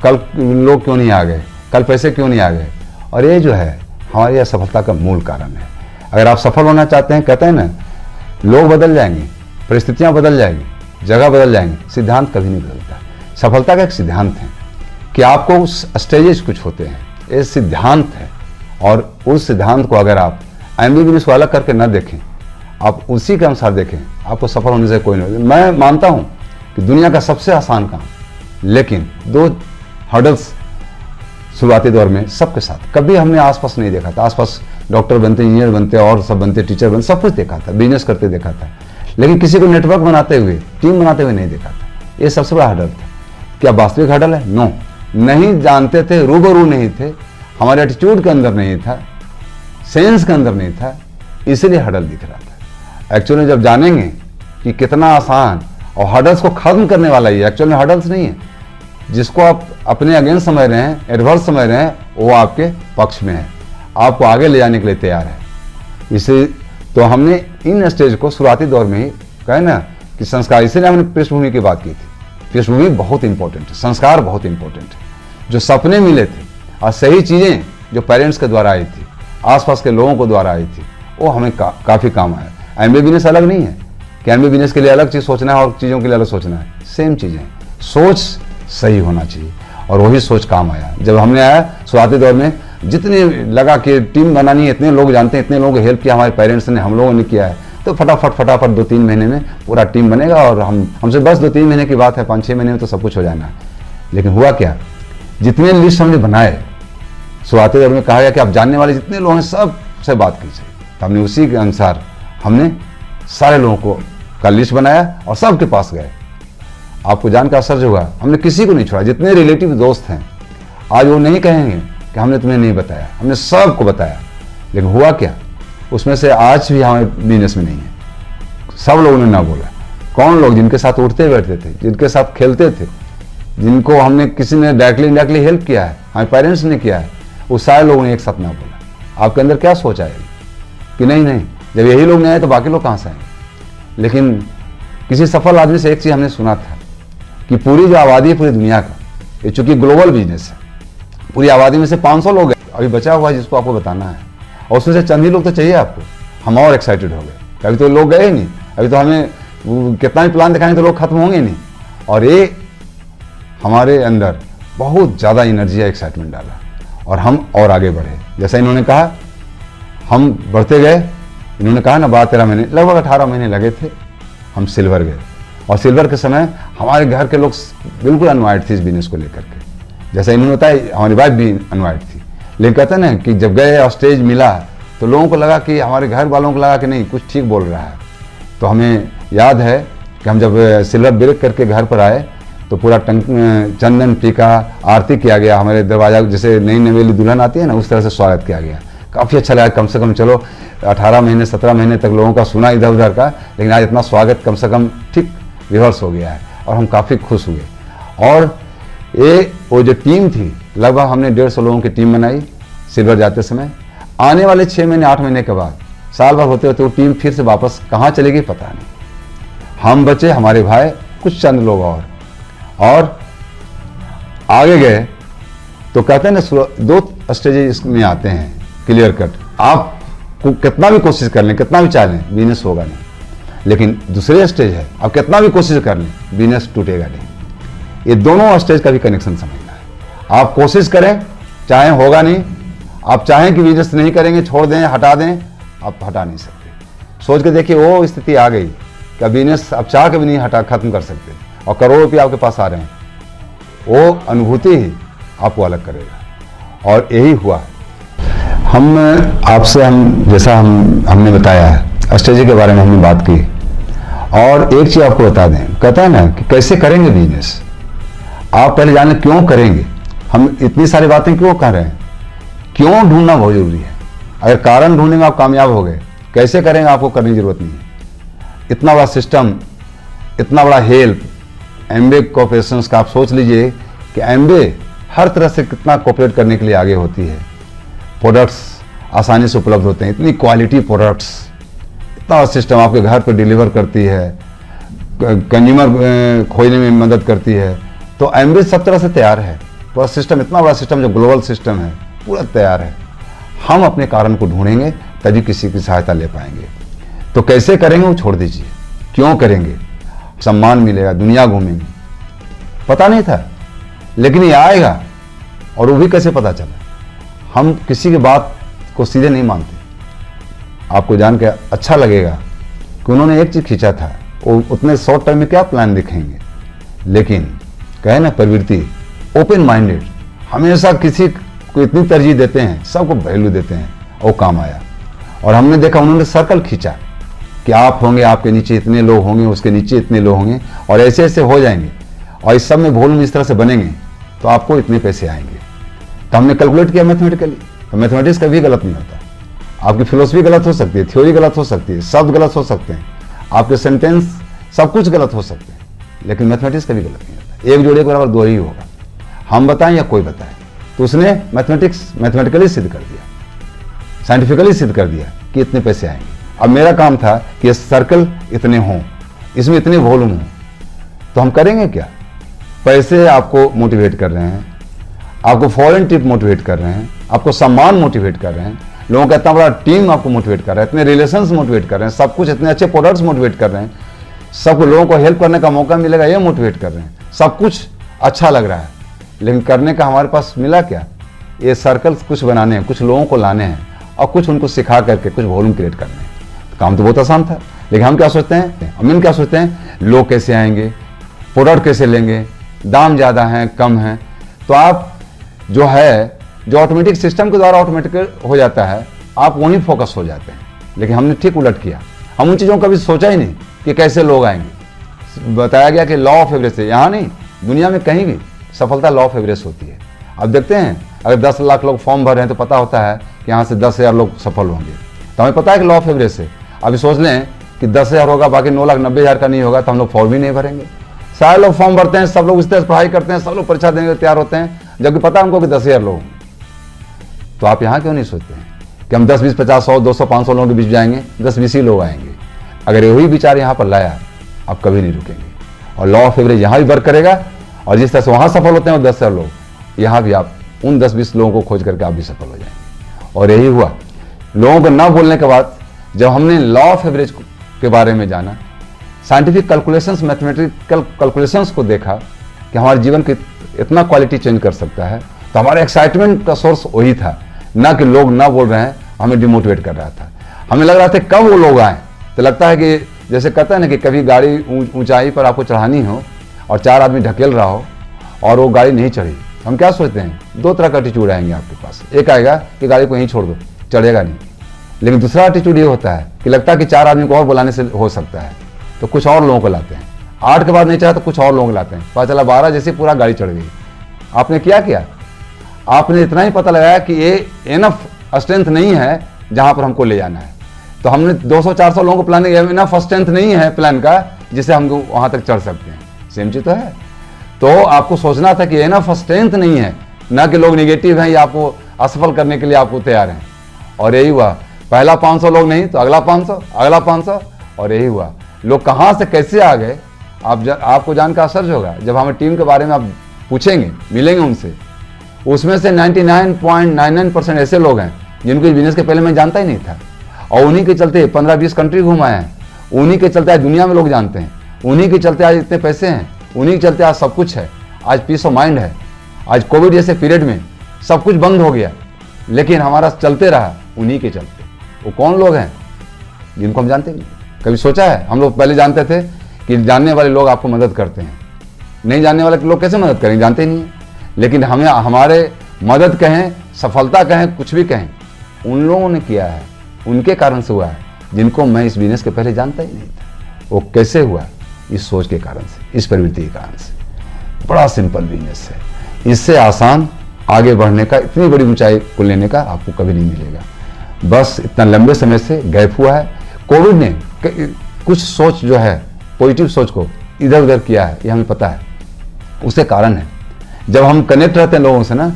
Speaker 1: कल लोग क्यों नहीं आ गए, कल पैसे क्यों नहीं आ गए। और ये जो है हमारी असफलता का मूल कारण है। अगर आप सफल होना चाहते हैं, कहते हैं ना, लोग बदल जाएंगे, परिस्थितियाँ बदल जाएंगी, जगह बदल जाएंगी, सिद्धांत कभी नहीं बदलता। सफलता का एक सिद्धांत है कि आपको उस स्टेजेस कुछ होते हैं, ये सिद्धांत है। और उस सिद्धांत को अगर आप MBA बिजनेस को अलग करके न देखें, आप उसी के अनुसार देखें, आपको सफल होने से कोई नहीं। मैं मानता हूं कि दुनिया का सबसे आसान काम, लेकिन 2 हर्डल्स शुरुआती दौर में सबके साथ कभी हमने आसपास नहीं देखा था। आसपास डॉक्टर बनते, इंजीनियर बनते और सब बनते, टीचर बनते, सब कुछ देखा था, बिजनेस करते देखा था, लेकिन किसी को नेटवर्क बनाते हुए, टीम बनाते हुए नहीं देखा था। ये सबसे बड़ा हर्डल था। क्या वास्तविक हर्डल है? नो, नहीं जानते थे, रूबरू नहीं थे, हमारे एटीट्यूड के अंदर नहीं था, सेंस के अंदर नहीं था, इसलिए हडल दिख रहा था। एक्चुअली जब जानेंगे कि कितना आसान और हडल्स को खत्म करने वाला ही है, एक्चुअली में हडल्स नहीं है, जिसको आप अपने अगेंस्ट समझ रहे हैं, एडवर्स समझ रहे हैं, वो आपके पक्ष में है, आपको आगे ले जाने के लिए तैयार है। इसे तो हमने इन स्टेज को शुरुआती दौर में ही कहे ना कि संस्कार, इसीलिए हमने पृष्ठभूमि की बात की थी। पृष्ठभूमि बहुत इंपॉर्टेंट है, संस्कार बहुत इंपॉर्टेंट है। जो सपने मिले थे और सही चीज़ें जो पेरेंट्स के द्वारा आई थी, आसपास के लोगों को द्वारा आई थी, वो हमें काफ़ी काम आया। एमबीए बिजनेस अलग नहीं है कि एमबीए बिजनेस के लिए अलग चीज़ सोचना है और चीज़ों के लिए अलग सोचना है, सेम चीज़ें। सोच सही होना चाहिए और वही सोच काम आया। जब हमने आया शुरुआती दौर में, जितने लगा कि टीम बनानी है, इतने लोग जानते हैं, इतने लोगों को हेल्प किया हमारे पेरेंट्स ने, हम लोगों ने किया है, तो फटाफट 2-3 महीने में पूरा टीम बनेगा और हमसे बस 2-3 महीने की बात है, 5-6 महीने में तो सब कुछ हो जाना है। लेकिन हुआ क्या, जितने लिस्ट हमने बनाए शुरुआती दौर में कहा गया कि आप जानने वाले जितने लोग हैं सब से बात कीजिए, तो हमने उसी के अनुसार हमने सारे लोगों को का लिस्ट बनाया और सबके पास गए। आपको जानकर आश्चर्य होगा, हमने किसी को नहीं छोड़ा। जितने रिलेटिव दोस्त हैं आज वो नहीं कहेंगे कि हमने तुम्हें नहीं बताया, हमने सबको बताया। लेकिन हुआ क्या, उसमें से आज भी हमारे बिजनेस में नहीं है। सब लोगों ने ना बोला। कौन लोग? जिनके साथ उठते बैठते थे, जिनके साथ खेलते थे, जिनको हमने किसी ने डायरेक्टली इनडायरेक्टली हेल्प किया है, हमारे पेरेंट्स ने किया है, वो सारे लोगों ने एक साथ ना बोला। आपके अंदर क्या सोच आएगी कि नहीं, जब यही लोग नहीं आए तो बाकी लोग कहाँ से आएंगे। लेकिन किसी सफल आदमी से एक चीज़ हमने सुना था कि पूरी जो आबादी है पूरी दुनिया का, ये चूंकि ग्लोबल बिजनेस है, पूरी आबादी में से 500 लोग हैं अभी बचा हुआ है जिसको आपको बताना है, और उसमें से चंद ही लोग तो चाहिए आपको। हम और एक्साइटेड हो गए। अभी तो लोग गए नहीं, अभी तो हमें कितना भी प्लान दिखाएंगे तो लोग खत्म होंगे नहीं। और ये हमारे अंदर बहुत ज़्यादा एनर्जी या एक्साइटमेंट डाला और हम और आगे बढ़े। जैसा इन्होंने कहा, हम बढ़ते गए। इन्होंने कहा ना 12-13 महीने, लगभग 18 महीने लगे थे, हम सिल्वर गए। और सिल्वर के समय हमारे घर के लोग बिल्कुल अनवाइड थे इस बिजनेस को लेकर के। जैसा इन्होंने बताया, हमारी वाइफ भी अनवाइड थी। लेकिन कहते हैं ना कि जब गए और स्टेज मिला तो लोगों को लगा कि, हमारे घर वालों को लगा कि नहीं कुछ ठीक बोल रहा है। तो हमें याद है कि हम जब सिल्वर ब्रेक करके घर पर आए तो पूरा चंदन टीका आरती किया गया। हमारे दरवाजा जैसे नई नवेली दुल्हन आती है ना, उस तरह से स्वागत किया गया। काफ़ी अच्छा लगा। कम से कम चलो 18 महीने 17 महीने तक लोगों का सुना इधर उधर का, लेकिन आज इतना स्वागत कम से कम ठीक रिवर्स हो गया है और हम काफ़ी खुश हुए। और वो जो टीम थी, लगभग हमने 150 लोगों की टीम बनाई सिल्वर जाते समय। आने वाले 6 महीने 8 महीने के बाद, साल भर होते होते वो टीम फिर से वापस कहाँ चलेगी पता नहीं। हम बचे, हमारे भाई, कुछ चंद लोग और आगे गए। तो कहते हैं ना 2 स्टेजेस इसमें आते हैं क्लियर कट। आप कितना भी कोशिश कर लें, कितना भी चाह लें, बिजनेस होगा नहीं। लेकिन दूसरे स्टेज है, आप कितना भी कोशिश कर लें, बिजनेस टूटेगा नहीं। ये दोनों स्टेज का भी कनेक्शन समझना है। आप कोशिश करें, चाहे होगा नहीं। आप चाहें कि बिजनेस नहीं करेंगे, छोड़ दें, हटा दें, आप हटा नहीं सकते। सोच के देखिए, वो स्थिति आ गई कि बिजनेस आप चाह के भी नहीं खत्म कर सकते और करोड़ों रुपये आपके पास आ रहे हैं। वो अनुभूति ही आपको अलग करेगा और यही हुआ। हम आपसे जैसा हमने बताया स्ट्रेटेजी के बारे में हमने बात की। और एक चीज़ आपको बता दें, कहता है ना कि कैसे करेंगे बिजनेस, आप पहले जाने क्यों करेंगे। हम इतनी सारी बातें क्यों कर रहे हैं, क्यों ढूंढना बहुत जरूरी है। अगर कारण ढूंढेंगे आप कामयाब हो गए, कैसे करेंगे आपको करने की जरूरत नहीं है। इतना बड़ा सिस्टम, इतना बड़ा हेल्प एमबीए कॉर्पोरेशंस का, आप सोच लीजिए कि एमबीए हर तरह से कितना कोऑपरेट करने के लिए आगे होती है। प्रोडक्ट्स आसानी से उपलब्ध होते हैं, इतनी क्वालिटी प्रोडक्ट्स, इतना सिस्टम आपके घर पर डिलीवर करती है, कंज्यूमर खोजने में मदद करती है। तो एमबीए सब तरह से तैयार है। पूरा सिस्टम, इतना बड़ा सिस्टम जो ग्लोबल सिस्टम है, पूरा तैयार है। हम अपने कारण को ढूंढेंगे तभी किसी की सहायता ले पाएंगे। तो कैसे करेंगे वो छोड़ दीजिए, क्यों करेंगे। सम्मान मिलेगा, दुनिया घूमेंगे, पता नहीं था, लेकिन ये आएगा। और वो भी कैसे पता चला, हम किसी की बात को सीधे नहीं मानते। आपको जान के अच्छा लगेगा कि उन्होंने एक चीज़ खींचा था, वो उतने शॉर्ट टाइम में क्या प्लान दिखेंगे, लेकिन कहे ना प्रवृत्ति, ओपन माइंडेड, हमेशा किसी को इतनी तरजीह देते हैं, सबको वैल्यू देते हैं, वो काम आया। और हमने देखा उन्होंने सर्कल खींचा कि आप होंगे, आपके नीचे इतने लोग होंगे, उसके नीचे इतने लोग होंगे, और ऐसे ऐसे हो जाएंगे, और इस सब में वॉल्यूम इस तरह से बनेंगे तो आपको इतने पैसे आएंगे। तो हमने कैलकुलेट किया मैथमेटिकली। तो मैथमेटिक्स कभी गलत नहीं होता। आपकी फिलोसफी गलत हो सकती है, थ्योरी गलत हो सकती है, शब्द गलत हो सकते हैं, आपके सेंटेंस सब कुछ गलत हो सकते हैं, लेकिन मैथमेटिक्स कभी गलत नहीं होता। एक जोड़े के बराबर दो ही होगा, हम बताएं या कोई बताए। तो उसने मैथमेटिकली सिद्ध कर दिया, साइंटिफिकली सिद्ध कर दिया कि इतने पैसे आएंगे। अब मेरा काम था कि ये सर्कल इतने हों, इसमें इतने वॉल्यूम हों, तो हम करेंगे क्या? पैसे आपको मोटिवेट कर रहे हैं, आपको फॉरेन ट्रिप मोटिवेट कर रहे हैं, आपको सम्मान मोटिवेट कर रहे हैं, लोगों का इतना बड़ा टीम आपको मोटिवेट कर रहा है, इतने रिलेशंस मोटिवेट कर रहे हैं, सब कुछ, इतने अच्छे प्रोडक्ट्स मोटिवेट कर रहे हैं, सब लोगों को हेल्प करने का मौका मिलेगा ये मोटिवेट कर रहे हैं, सब कुछ अच्छा लग रहा है, लेकिन करने का हमारे पास मिला क्या? ये सर्कल्स कुछ बनाने हैं, कुछ लोगों को लाने हैं और कुछ उनको सिखा करके कुछ वॉल्यूम क्रिएट करने हैं। काम तो बहुत आसान था, लेकिन हम क्या सोचते हैं, हम क्या सोचते हैं, लोग कैसे आएंगे, प्रोडक्ट कैसे लेंगे, दाम ज़्यादा हैं कम हैं। तो आप जो है, जो ऑटोमेटिक सिस्टम के द्वारा ऑटोमेटिक हो जाता है, आप वहीं फोकस हो जाते हैं। लेकिन हमने ठीक उलट किया, हम उन चीज़ों का कभी सोचा ही नहीं कि कैसे लोग आएंगे। बताया गया कि लॉ ऑफ एवरेज से, यहाँ नहीं, दुनिया में कहीं भी सफलता लॉ ऑफ एवरेज होती है। अब देखते हैं, अगर 10 लाख लोग फॉर्म भर रहे हैं तो पता होता है कि यहाँ से 10,000 लोग सफल होंगे, तो हमें पता है कि लॉ ऑफ एवरेज से। अभी सोच लें कि 10,000 होगा, बाकी 9,90,000 का नहीं होगा, तो हम लोग फॉर्म ही नहीं भरेंगे। सारे लोग फॉर्म भरते हैं, सब लोग इस तरह से पढ़ाई करते हैं, सब लोग परीक्षा देने के तैयार होते हैं, जबकि पता है हमको कि 10,000 लोग। तो आप यहाँ क्यों नहीं सोचते हैं कि हम 10, 20, 50, 100, 200, 500 लोगों के बीच जाएंगे, 10, 20 ही लोग आएंगे। अगर यही विचार यहाँ पर लाया, आप कभी नहीं रुकेंगे और लॉ ऑफ एवरेज यहाँ भी वर्क करेगा। और जिस तरह से वहाँ सफल होते हैं वो 10,000 लोग, यहाँ भी आप उन 10-20 लोगों को खोज करके आप भी सफल हो जाएंगे। और यही हुआ। लोगों को ना बोलने के बाद जब हमने लॉ ऑफ एवरेज के बारे में जाना, साइंटिफिक कैलकुलेशंस, मैथमेटिकल कैलकुलेशंस को देखा कि हमारे जीवन की इतना क्वालिटी चेंज कर सकता है, तो हमारे एक्साइटमेंट का सोर्स वही था, ना कि लोग ना बोल रहे हैं, हमें डिमोटिवेट कर रहा था। हमें लग रहा था कब वो लोग आए। तो लगता है कि जैसे कहते हैं ना कि कभी गाड़ी ऊंचाई पर आपको चढ़ानी हो और 4 आदमी ढकेल रहा हो और वो गाड़ी नहीं चढ़ी, हम क्या सोचते हैं, 2 तरह का एटीट्यूड आएंगे आपके पास। एक आएगा कि गाड़ी को यहीं छोड़ दो, चढ़ेगा नहीं। लेकिन दूसरा एटीट्यूड ये होता है कि लगता है कि 4 आदमी को और बुलाने से हो सकता है, तो कुछ और लोगों को लाते हैं। 8 के बाद नहीं चढ़ा तो कुछ और लोगों को लाते हैं, पता चला 12 जैसे पूरा गाड़ी चढ़ गई। आपने क्या? आपने इतना ही पता लगाया कि ये इनफ स्ट्रेंथ नहीं है जहां पर हमको ले जाना है। तो हमने 200-400 लोगों को प्लान किया, इनफ स्ट्रेंथ नहीं है प्लान का जिससे हम वहां तक चढ़ सकते हैं। सेम चीज तो है। तो आपको सोचना था कि इनफ स्ट्रेंथ नहीं है, ना कि लोग निगेटिव हैं या आपको असफल करने के लिए आपको तैयार हैं। और यही हुआ, पहला 500 लोग नहीं तो अगला 500, अगला 500, और यही हुआ। लोग कहाँ से कैसे आ गए आपको जानकर आश्चर्य होगा। जब हमें टीम के बारे में आप पूछेंगे, मिलेंगे उनसे, उसमें से 99.99% ऐसे लोग हैं जिनको इस बिजनेस के पहले मैं जानता ही नहीं था, और उन्हीं के चलते 15-20 कंट्री घुमाए हैं, उन्हीं के चलते आज दुनिया में लोग जानते हैं, उन्हीं के चलते आज इतने पैसे हैं, उन्हीं के चलते आज सब कुछ है, आज पीस ऑफ माइंड है। आज कोविड जैसे पीरियड में सब कुछ बंद हो गया, लेकिन हमारा चलते रहा उन्हीं के चलते। वो कौन लोग हैं जिनको हम जानते नहीं? कभी सोचा है? हम लोग पहले जानते थे कि जानने वाले लोग आपको मदद करते हैं, नहीं जानने वाले लोग कैसे मदद करेंगे, जानते ही नहीं है। लेकिन हमें हमारे मदद कहें, सफलता कहें, कुछ भी कहें, उन लोगों ने किया है, उनके कारण से हुआ है जिनको मैं इस बिजनेस के पहले जानता ही नहीं था। वो कैसे हुआ? इस सोच के कारण से, इस प्रवृत्ति के कारण से। बड़ा सिंपल बिजनेस है, इससे आसान आगे बढ़ने का, इतनी बड़ी ऊंचाई को लेने का आपको कभी नहीं मिलेगा। बस इतना लंबे समय से गैप हुआ है। कोविड ने कुछ सोच जो है, पॉजिटिव सोच को इधर उधर किया है, ये हमें पता है। उसके कारण है, जब हम कनेक्ट रहते हैं लोगों से ना,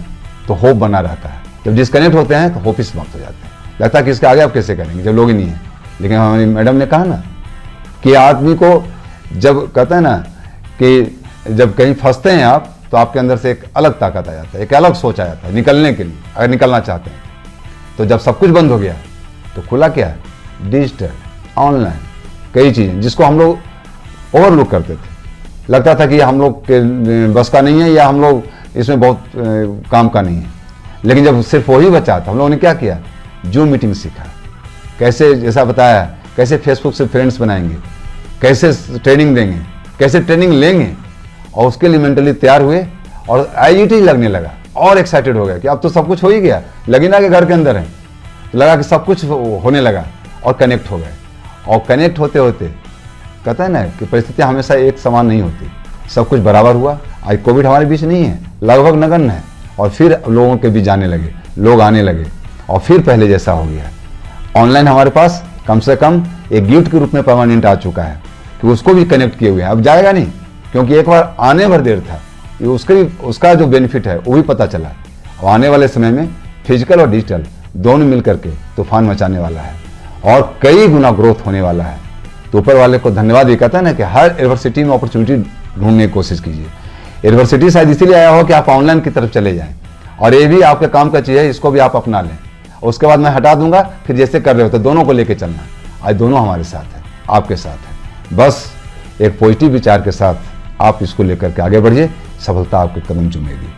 Speaker 1: तो होप बना रहता है। जब डिस्कनेक्ट होते हैं तो होप ही समाप्त हो जाते हैं। लगता है कि इसके आगे आप कैसे करेंगे जब लोग ही नहीं है। लेकिन हमारी मैडम ने कहा ना कि आदमी को जब कहते हैं ना कि जब कहीं फंसते हैं आप, तो आपके अंदर से एक अलग ताकत आ जाता है, एक अलग सोच आ जाता है निकलने के लिए, अगर निकलना चाहते हैं। तो जब सब कुछ बंद हो गया तो खुला क्या? डिजिटल, ऑनलाइन, कई चीज़ें जिसको हम लोग ओवरलुक करते थे। लगता था कि हम लोग के बस का नहीं है या हम लोग इसमें बहुत काम का नहीं है। लेकिन जब सिर्फ वही बचा था, हम लोगों ने क्या किया? जूम मीटिंग सीखा, कैसे, जैसा बताया, कैसे फेसबुक से फ्रेंड्स बनाएंगे, कैसे ट्रेनिंग देंगे, कैसे ट्रेनिंग लेंगे, और उसके लिए मेंटली तैयार हुए। और आईईटी लगने लगा और एक्साइटेड हो गया कि अब तो सब कुछ हो ही गया, लगे ना कि घर के अंदर है, तो लगा कि सब कुछ होने लगा और कनेक्ट हो गए। और कनेक्ट होते होते कहता है ना कि परिस्थितियाँ हमेशा एक समान नहीं होती, सब कुछ बराबर हुआ। आज कोविड हमारे बीच नहीं है, लगभग नगण्य है, और फिर लोगों के बीच जाने लगे, लोग आने लगे और फिर पहले जैसा हो गया। ऑनलाइन हमारे पास कम से कम एक गिफ्ट के रूप में परमानेंट आ चुका है कि उसको भी कनेक्ट किए हुए हैं। अब जाएगा नहीं, क्योंकि एक बार आने भर देर था, ये उसका जो बेनिफिट है वो भी पता चला। और आने वाले समय में फिजिकल और डिजिटल दोनों मिलकर के तूफान मचाने वाला है और कई गुना ग्रोथ होने वाला है। तो ऊपर वाले को धन्यवाद। ये कहता है ना कि हर एडवर्सिटी में अपॉर्चुनिटी ढूंढने की कोशिश कीजिए। एडवर्सिटी शायद इसीलिए आया हो कि आप ऑनलाइन की तरफ चले जाएं, और ये भी आपके काम का चीज़ है, इसको भी आप अपना लें। उसके बाद मैं हटा दूंगा, फिर जैसे कर रहे हो तो दोनों को लेके चलना। आज दोनों हमारे साथ है, आपके साथ है। बस एक पॉजिटिव विचार के साथ आप इसको लेकर के आगे बढ़िए, सफलता आपके कदम चूमेगी।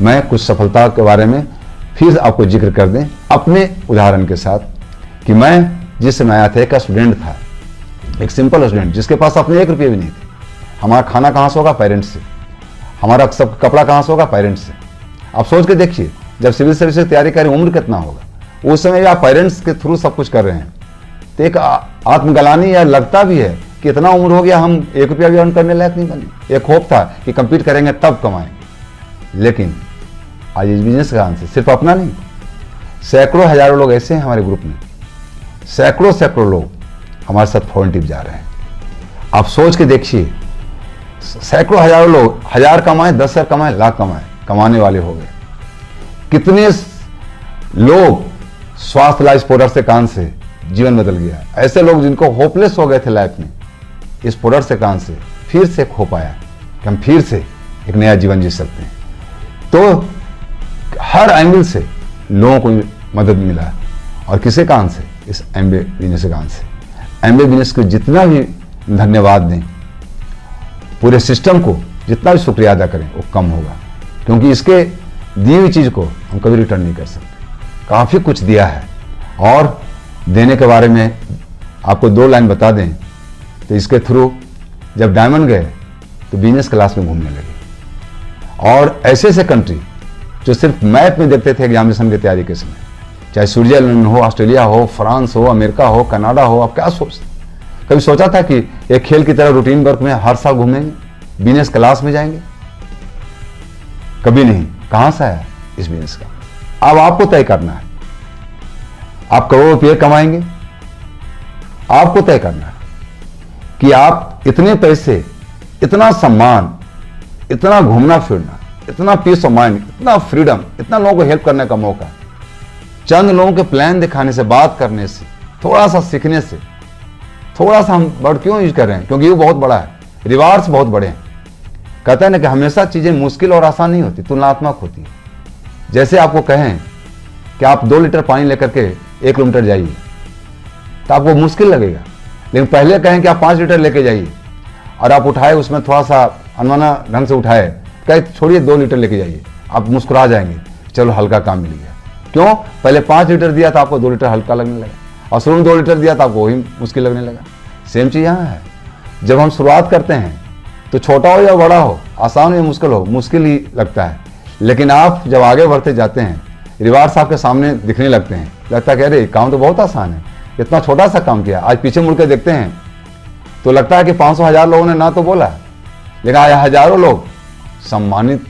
Speaker 1: मैं कुछ सफलता के बारे में फिर आपको जिक्र कर दें अपने उदाहरण के साथ कि मैं जिस समय आया था, एक स्टूडेंट था, एक सिंपल स्टूडेंट जिसके पास अपने 1 रुपये भी नहीं थे। हमारा खाना कहाँ से होगा? पेरेंट्स से। हमारा सब कपड़ा कहाँ से होगा? पेरेंट्स से। आप सोच के देखिए, जब सिविल सर्विस की तैयारी करें उम्र कितना होगा? उस समय आप पेरेंट्स के थ्रू सब कुछ कर रहे हैं, तो एक आत्मगलानी या लगता भी है कि इतना उम्र हो गया, हम 1 रुपया भी अर्न करने लायक नहीं बने। एक होप था कि कंपीट करेंगे तब कमाएंगे। लेकिन आज इस बिजनेस का आंसर सिर्फ अपना नहीं, सैकड़ों हजारों लोग ऐसे हैं हमारे ग्रुप में, सैकड़ों लोग हमारे साथ फॉरेन ट्रिप जा रहे हैं। आप सोच के देखिए, सैकड़ों हजारों लोग 1000 कमाए, 10,000 कमाए, लाख कमाए, कमाने वाले हो गए। कितने लोग स्वास्थ्य लाइफ प्रोडक्ट से कान से जीवन बदल गया। ऐसे लोग जिनको होपलेस हो गए थे लाइफ में, इस प्रोडक्ट से कान से फिर से खो पाया कि हम फिर से एक नया जीवन जी सकते हैं। तो हर एंगल से लोगों को मदद मिला, और किसे कान से? इस एमबे बिजनेस के कान से। एमबे बिजनेस को जितना भी धन्यवाद दें, पूरे सिस्टम को जितना भी शुक्रिया अदा करें वो कम होगा, क्योंकि इसके दी हुई चीज को हम कभी रिटर्न नहीं कर सकते। काफी कुछ दिया है, और देने के बारे में आपको 2 लाइन बता दें तो इसके थ्रू जब डायमंड गए तो बिजनेस क्लास में घूमने लगे, और ऐसे ऐसे कंट्री जो सिर्फ मैप में देखते थे एग्जामिनेशन की तैयारी के समय, चाहे स्विट्जरलैंड हो, ऑस्ट्रेलिया हो, फ्रांस हो, अमेरिका हो, कनाडा हो, आप क्या सोचते? कभी सोचा था कि एक खेल की तरह रूटीन वर्क में हर साल घूमेंगे, बिजनेस क्लास में जाएंगे? कभी नहीं। कहां से आया इस बिजनेस का? अब आपको तय करना है। आप करोड़ों रुपये कमाएंगे, आपको तय करना है कि आप इतने पैसे, इतना सम्मान, इतना घूमना फिरना, इतना पीस ऑफ माइंड, इतना फ्रीडम, इतना लोगों को हेल्प करने का मौका, चंद लोगों के प्लान दिखाने से, बात करने से, थोड़ा सा सीखने से, थोड़ा सा हम वर्ड क्यों यूज कर रहे हैं? क्योंकि ये बहुत बड़ा है, रिवार्ड्स बहुत बड़े हैं। कहता है ना कि हमेशा चीजें मुश्किल और आसान नहीं होती, तुलनात्मक होती है। जैसे आपको कहें कि आप 2 लीटर पानी लेकर के 1 किलोमीटर जाइए, तो आपको मुश्किल लगेगा। लेकिन पहले कहें कि आप 5 लीटर लेके जाइए, और आप उठाए, उसमें थोड़ा सा अनमना ढंग से उठाए, कहे छोड़िए 2 लीटर लेके जाइए, आप मुस्कुरा जाएंगे, चलो हल्का काम मिल गया। क्यों? पहले 5 लीटर दिया था, आपको 2 लीटर हल्का लगने लगा, और शुरू में 2 लीटर दिया था, आपको वही मुश्किल लगने लगा। सेम चीज यहाँ है। जब हम शुरुआत करते हैं तो छोटा हो या बड़ा हो, आसान हो या मुश्किल हो, मुश्किल ही लगता है। लेकिन आप जब आगे बढ़ते जाते हैं, रिवार्ड्स आपके सामने दिखने लगते हैं, लगता है कि अरे काम तो बहुत आसान है, इतना छोटा सा काम किया। आज पीछे मुड़ के देखते हैं तो लगता है कि 500,000 लोगों ने ना तो बोला, लेकिन आज हजारों लोग सम्मानित,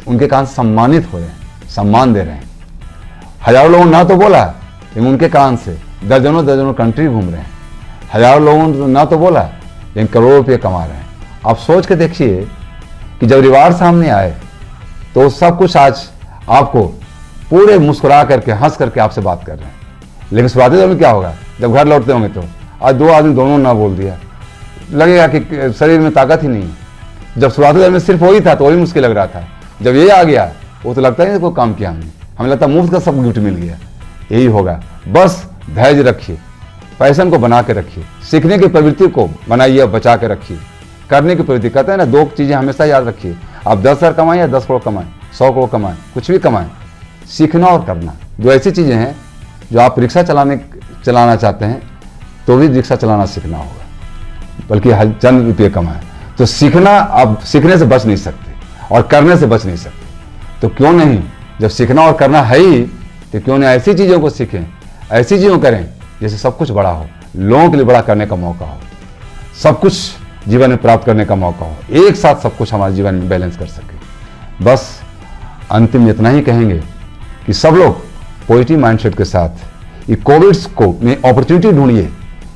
Speaker 1: उनके कान सम्मानित हो रहे हैं, सम्मान दे रहे हैं। हजारों लोगों ने ना तो बोला, लेकिन उनके कान से दर्जनों कंट्री घूम रहे हैं। हजारों लोगों ने ना तो बोला, लेकिन करोड़ों रुपये कमा रहे हैं। आप सोच के देखिए कि जब रिवार्ड सामने आए तो सब कुछ आज आपको पूरे मुस्कुरा करके, हंस करके आपसे बात कर रहे हैं। लेकिन शुरुआती दौर में क्या होगा? जब घर लौटते होंगे तो आज 2 आदमी दोनों ना बोल दिया, लगेगा कि शरीर में ताकत ही नहीं है। जब शुरुआती दौर में सिर्फ वही था तो वही मुश्किल लग रहा था, जब ये आ गया वो तो लगता है कोई काम किया हमने, हमें लगता है मुफ्त का सब गिफ्ट मिल गया। यही होगा। बस धैर्य रखिए, पैशन को बना के रखिए, सीखने की प्रवृत्ति को बनाइए, बचा के रखिए, करने की प्रवृत्ति। कहते हैं ना, 2 चीजें हमेशा याद रखिए, आप 10,000 कमाएं या 10 करोड़ कमाएं, 100 करोड़ कमाएं, कुछ भी कमाएं, सीखना और करना 2 ऐसी चीजें हैं। जो आप रिक्शा चलाना चाहते हैं तो भी रिक्शा चलाना सीखना होगा, बल्कि चंद रुपये कमाएं। तो सीखना, आप सीखने से बच नहीं सकते और करने से बच नहीं सकते। तो क्यों नहीं, जब सीखना और करना है ही, तो क्यों नहीं ऐसी चीजों को सीखें, ऐसी चीजों करें जैसे सब कुछ बड़ा हो, लोगों के लिए बड़ा करने का मौका हो, सब कुछ जीवन में प्राप्त करने का मौका हो, एक साथ सब कुछ हमारे जीवन में बैलेंस कर सके। बस अंतिम इतना ही कहेंगे कि सब लोग पॉजिटिव माइंडसेट के साथ ये कोविड को में अपॉर्चुनिटी ढूंढिए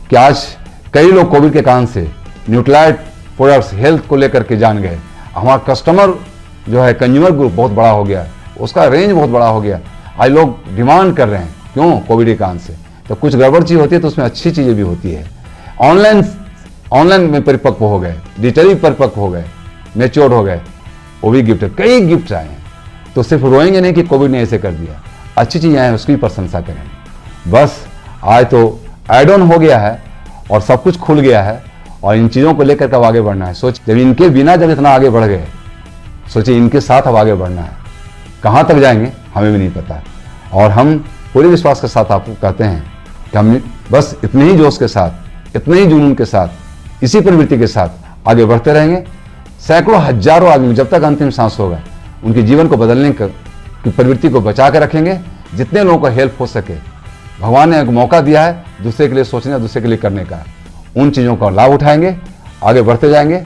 Speaker 1: कि आज कई लोग कोविड के कारण से न्यूट्रालाइट प्रोडक्ट्स हेल्थ को लेकर के जान गए। हमारा कस्टमर जो है कंज्यूमर ग्रुप बहुत बड़ा हो गया, उसका रेंज बहुत बड़ा हो गया। आज लोग डिमांड कर रहे हैं, क्यों? कोविड के कारण से। तो कुछ गड़बड़ चीज़ होती है तो उसमें अच्छी चीज़ें भी होती है। ऑनलाइन में परिपक्व हो गए, डिजिटली परिपक्व हो गए, मैच्योर हो गए, वो भी गिफ्ट, कई गिफ्ट आए हैं। तो सिर्फ रोएंगे नहीं कि कोविड ने ऐसे कर दिया, अच्छी चीज़ें आए उसकी प्रशंसा करेंगे। बस आज तो ऐड ऑन हो गया है और सब कुछ खुल गया है और इन चीज़ों को लेकर कब आगे बढ़ना है। सोच, जब इनके बिना जब इतना आगे बढ़ गए, सोचिए इनके साथ अब आगे बढ़ना है। कहाँ तक जाएंगे हमें भी नहीं पता। और हम पूरे विश्वास के साथ आपको कहते हैं कि हम बस इतने ही जोश के साथ, इतने ही जुनून के साथ, इसी प्रवृत्ति के साथ आगे बढ़ते रहेंगे। सैकड़ों हजारों आदमी जब तक अंतिम सांस होगा उनके जीवन को बदलने की प्रवृत्ति को बचा कर रखेंगे। जितने लोगों को हेल्प हो सके, भगवान ने एक मौका दिया है दूसरे के लिए सोचने, दूसरे के लिए करने का, उन चीज़ों का लाभ उठाएंगे, आगे बढ़ते जाएंगे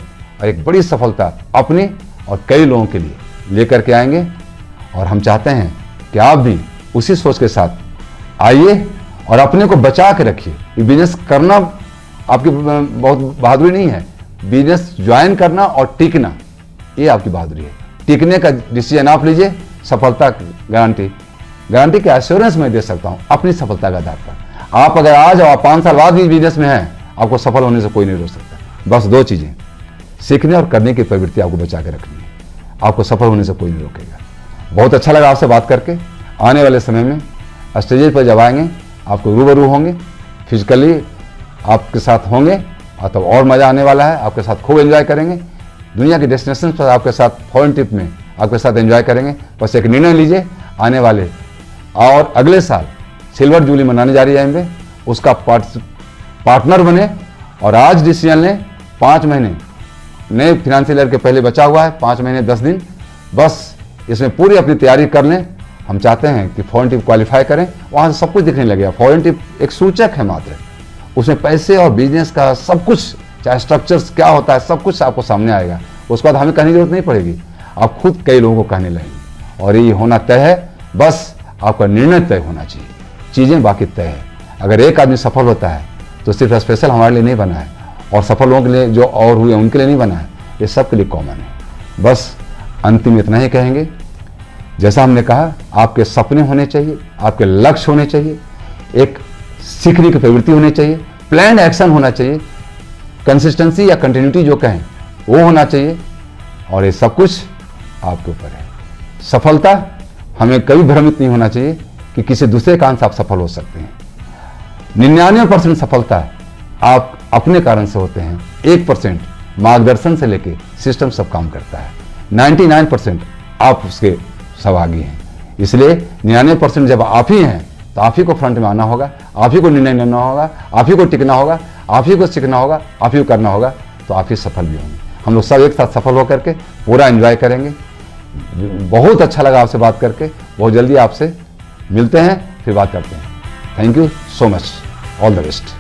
Speaker 1: और एक बड़ी सफलता अपनी और कई लोगों के लिए लेकर के आएंगे। और हम चाहते हैं कि आप भी उसी सोच के साथ आइए और अपने को बचा के रखिए। ये बिजनेस करना आपकी बहुत बहादुरी नहीं है, बिजनेस ज्वाइन करना और टिकना ये आपकी बहादुरी है। टिकने का डिसीजन आप लीजिए, सफलता गारंटी की एश्योरेंस मैं दे सकता हूँ अपनी सफलता के आधार पर। आप अगर आज और 5 साल बाद भी बिजनेस में हैं, आपको सफल होने से कोई नहीं रोक सकता। बस 2 चीज़ें, सीखने और करने की प्रवृत्ति आपको बचा के रखनी है, आपको सफल होने से कोई नहीं रोकेगा। बहुत अच्छा लगा आपसे बात करके। आने वाले समय में स्टेज पर जब आएंगे आपको रूबरू होंगे, फिजिकली आपके साथ होंगे और तब और मज़ा आने वाला है। आपके साथ खूब एंजॉय करेंगे, दुनिया के डेस्टिनेशन पर आपके साथ फॉरेन ट्रिप में आपके साथ एंजॉय करेंगे। बस एक निर्णय लीजिए, आने वाले और अगले साल सिल्वर जुबली मनाने जा रही है एमवे, उसका पार्टनर बने और आज डिसीजन लें। 5 महीने नए फिनेंशियल ईयर के पहले बचा हुआ है, 5 महीने 10 दिन, बस इसमें पूरी अपनी तैयारी कर लें। हम चाहते हैं कि फॉरेन ट्रिप क्वालिफाई करें, वहाँ से सब कुछ दिखने लगेगा। फॉरेन ट्रिप एक सूचक है मात्र, उसमें पैसे और बिजनेस का सब कुछ, चाहे स्ट्रक्चर्स क्या होता है, सब कुछ आपको सामने आएगा। उसके बाद हमें कहने की जरूरत नहीं पड़ेगी, आप खुद कई लोगों को कहने लगेंगे और ये होना तय है। बस आपका निर्णय तय होना चाहिए, चीज़ें बाकी तय है। अगर एक आदमी सफल होता है तो सिर्फ स्पेशल हमारे लिए नहीं बना है और सफल लोगों के लिए जो और हुए उनके लिए नहीं बना है, ये सबके लिए कॉमन है। बस अंतिम इतना ही कहेंगे, जैसा हमने कहा, आपके सपने होने चाहिए, आपके लक्ष्य होने चाहिए, एक सीखने की प्रवृत्ति होनी चाहिए, प्लान एक्शन होना चाहिए, कंसिस्टेंसी या कंटिन्यूटी जो कहें वो होना चाहिए और ये सब कुछ आपके ऊपर है। सफलता हमें कभी भ्रमित नहीं होना चाहिए कि किसी दूसरे कारण से आप सफल हो सकते हैं। 99% सफलता आप अपने कारण से होते हैं, 1% मार्गदर्शन से लेके सिस्टम सब काम करता है, 99% आप उसके सहभागी हैं। इसलिए 99% जब आप ही हैं तो आप ही को फ्रंट में आना होगा, आप ही को निर्णय लेना होगा, आप ही को टिकना होगा, आप ही को सीखना होगा, आप ही को करना होगा, तो आप ही सफल भी होंगे। हम लोग सब एक साथ सफल होकर के पूरा एंजॉय करेंगे। बहुत अच्छा लगा आपसे बात करके, बहुत जल्दी आपसे मिलते हैं, फिर बात करते हैं। Thank you so much, all the best.